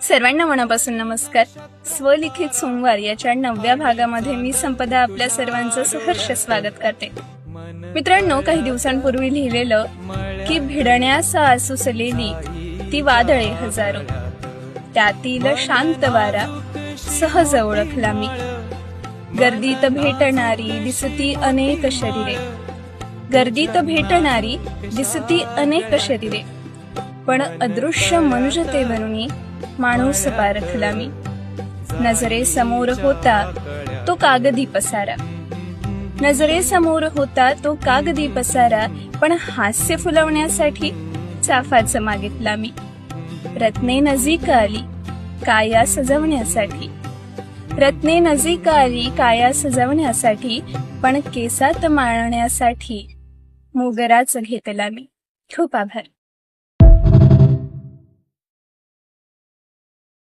सर्वांना मनापासून नमस्कार. स्वलिखित सोमवार याच्या 9व्या भागामध्ये मी संपदा आपल्या सर्वांचं सहर्ष स्वागत करते. मित्रांनो, काही दिवसांपूर्वी लिहिलेलं की भिडण्यास आसुसलेली ती वादळे हजारो, त्यातील शांत वारा सहज ओळखला मी. गर्दीत भेटणारी दिसती अनेक शरीरे, गर्दीत भेटणारी दिसती अनेक शरीरे, पण अदृश्य मनुष्यतेवरुनी माणूस पारखला मी. नजरेसमोर होता तो कागदी पसारा, नजरेसमोर होता तो कागदी पसारा, पण हास्य फुलवण्यासाठी चाफाच मागितला मी. रत्ने नजीक आली काया सजवण्यासाठी, रत्ने नजीक आली काया सजवण्यासाठी, पण केसात माळण्यासाठी मोगराच घेतला मी. खूप आभार.